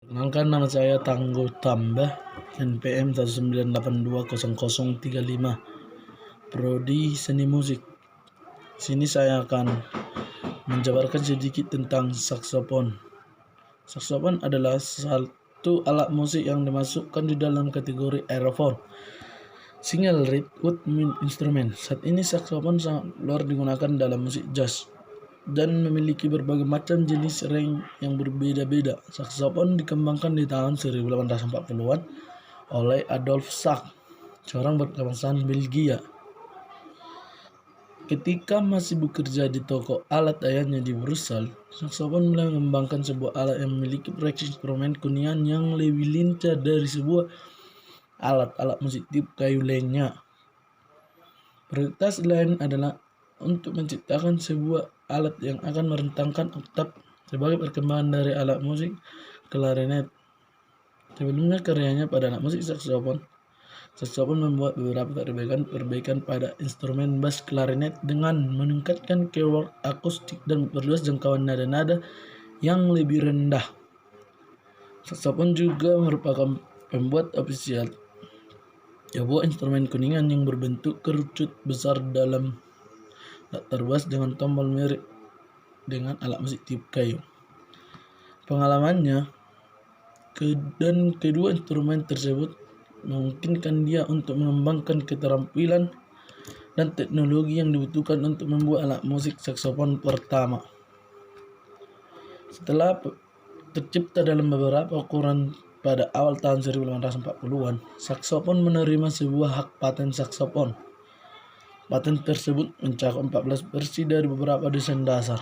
Perkenalkan, nama saya Tangguh Tambah, NPM 198200035, Prodi Seni Musik. Sini saya akan menjabarkan sedikit tentang saksofon. Saksofon adalah satu alat musik yang dimasukkan di dalam kategori aerophone, single reed wood instrument. Saat ini saksofon sangat luar digunakan dalam musik jazz dan memiliki berbagai macam jenis range yang berbeda-beda. Saksofon dikembangkan di tahun 1840-an oleh Adolf Sax, seorang berkebangsaan Belgia. Ketika masih bekerja di toko alat ayahnya di Brussels, saksofon mulai mengembangkan sebuah alat yang memiliki proyeksi instrumen kuningan yang lebih lincah dari sebuah alat-alat musik tiup kayu lainnya. Prioritas lain adalah untuk menciptakan sebuah alat yang akan merentangkan oktav sebagai perkembangan dari alat musik klarinet. Sebelumnya karyanya pada alat musik saksofon membuat beberapa perbaikan pada instrumen bass klarinet dengan meningkatkan keyword akustik dan memperluas jangkauan nada-nada yang lebih rendah. Saksofon juga merupakan pembuat ofisial sebuah instrumen kuningan yang berbentuk kerucut besar dalam latar bass dengan tombol mirip dengan alat musik tiup kayu. Pengalamannya dan kedua instrumen tersebut memungkinkan dia untuk mengembangkan keterampilan dan teknologi yang dibutuhkan untuk membuat alat musik saksofon pertama. Setelah tercipta dalam beberapa ukuran pada awal tahun 1840-an, saksofon menerima sebuah hak paten saksofon. Paten tersebut mencakup 14 versi dari beberapa desain dasar,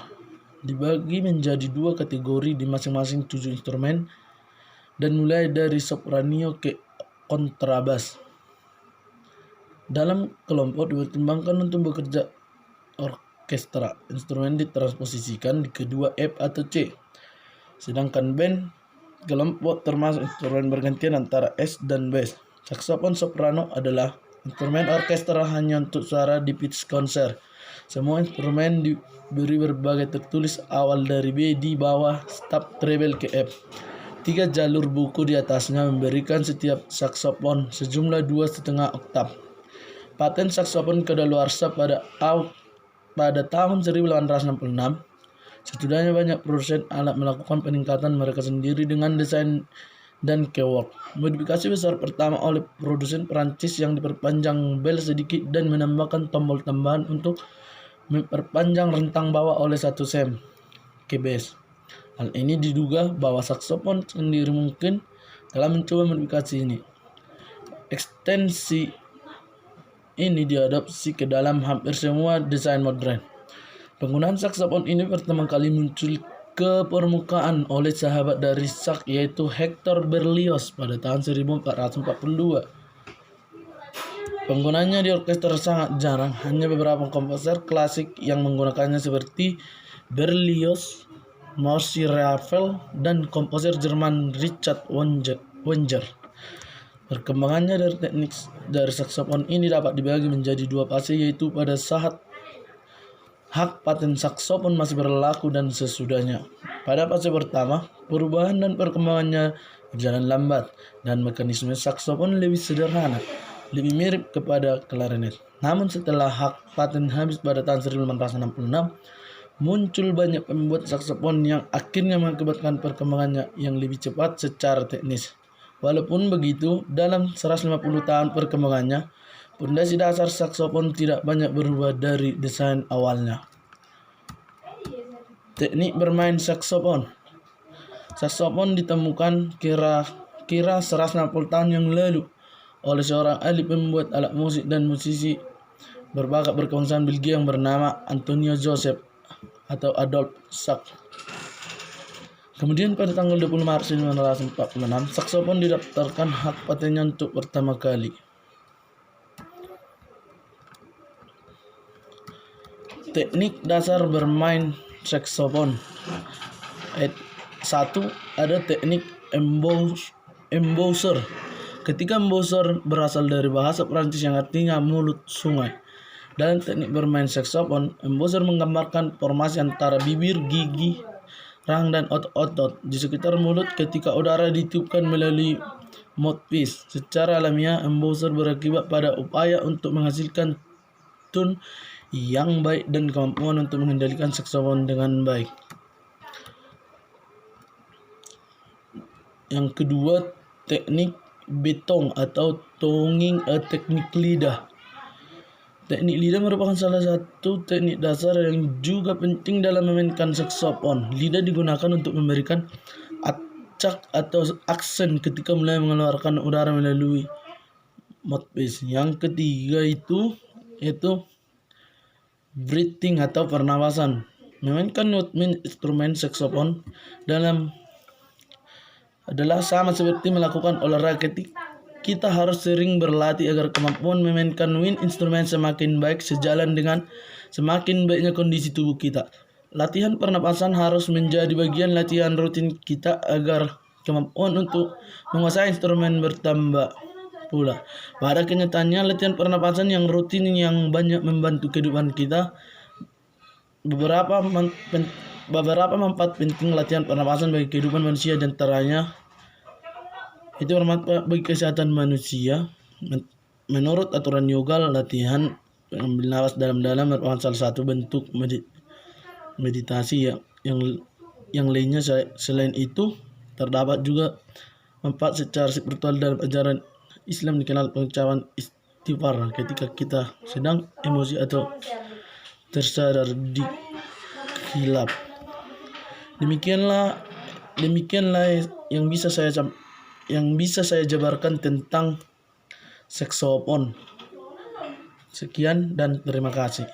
dibagi menjadi dua kategori di masing-masing 7 instrumen, dan mulai dari sopranio ke kontrabas. Dalam kelompok dipertimbangkan untuk bekerja orkestra, instrumen ditransposisikan di kedua F atau C. Sedangkan band kelompok termasuk instrumen bergantian antara S dan bass. Saksofon soprano adalah instrumen orkestra hanya untuk suara di pitch konser. Semua instrumen diberi berbagai tertulis awal dari B di bawah staf treble ke F. 3 jalur buku di atasnya memberikan setiap saksofon sejumlah 2,5 oktav. Paten saksofon kadaluarsa pada tahun 1866. Setidaknya banyak produsen alat melakukan peningkatan mereka sendiri dengan desain dan keyword. Modifikasi besar pertama oleh produsen Prancis yang diperpanjang bel sedikit dan menambahkan tombol tambahan untuk memperpanjang rentang bawah oleh 1 sem ke bass. Hal ini diduga bahwa saksofon sendiri mungkin telah mencoba modifikasi ini. Ekstensi ini diadopsi ke dalam hampir semua desain modern. Penggunaan saksofon ini pertama kali muncul ke permukaan oleh sahabat dari Sax, yaitu Hector Berlioz pada tahun 1442. Penggunaannya di orkestra sangat jarang, hanya beberapa komposer klasik yang menggunakannya seperti Berlioz, Maurice Ravel, dan komposer Jerman Richard Wagner. Perkembangannya dari teknik dari saksofon ini dapat dibagi menjadi 2 fase, yaitu pada saat hak paten saksofon masih berlaku dan sesudahnya. Pada fase pertama, perubahan dan perkembangannya berjalan lambat dan mekanisme saksofon lebih sederhana, lebih mirip kepada klarinet. Namun setelah hak paten habis pada tahun 1866, muncul banyak pembuat saksofon yang akhirnya mengakibatkan perkembangannya yang lebih cepat secara teknis. Walaupun begitu, dalam 150 tahun perkembangannya, fondasi dasar saksofon tidak banyak berubah dari desain awalnya. Teknik bermain saksofon. Saksofon ditemukan kira-kira 160 tahun yang lalu oleh seorang ahli pembuat alat musik dan musisi berbakat berkebangsaan Belgia yang bernama Antonio Joseph atau Adolf Sax. Kemudian pada tanggal 20 Maret 1946, saksofon didaftarkan hak patennya untuk pertama kali. Teknik dasar bermain saksofon. 1. Ada teknik embouchure. Ketika embouchure berasal dari bahasa Prancis yang artinya mulut sungai. Dalam teknik bermain saksofon, embouchure menggambarkan formasi antara bibir, gigi, rahang dan otot-otot di sekitar mulut ketika udara ditiupkan melalui mouthpiece. Secara alamiah, embouchure berakibat pada upaya untuk menghasilkan tone yang baik dan kemampuan untuk mengendalikan saksofon dengan baik. Yang kedua, teknik betong atau tonguing, teknik lidah. Teknik lidah merupakan salah satu teknik dasar yang juga penting dalam memainkan saksofon. Lidah digunakan untuk memberikan acak atau aksen ketika mulai mengeluarkan udara melalui mouthpiece. Yang ketiga yaitu breathing atau pernapasan. Memainkan instrumen saksofon adalah sama seperti melakukan olahraga. Kita harus sering berlatih agar kemampuan memainkan instrumen semakin baik sejalan dengan semakin baiknya kondisi tubuh kita. Latihan pernapasan harus menjadi bagian latihan rutin kita agar kemampuan untuk menguasai instrumen bertambah pula. Pada kenyataannya, latihan pernapasan yang rutin yang banyak membantu kehidupan kita. Beberapa manfaat penting latihan pernapasan bagi kehidupan manusia, dan antaranya itu bermanfaat bagi kesehatan manusia. Menurut aturan yoga, latihan mengambil nafas dalam-dalam merupakan salah satu bentuk meditasi yang lainnya. Selain itu, terdapat juga manfaat secara spiritual dalam ajaran Islam dikenal pengucapan istighfar ketika kita sedang emosi atau tersadar di khilaf. Demikianlah yang bisa saya jabarkan tentang saksofon. Sekian dan terima kasih.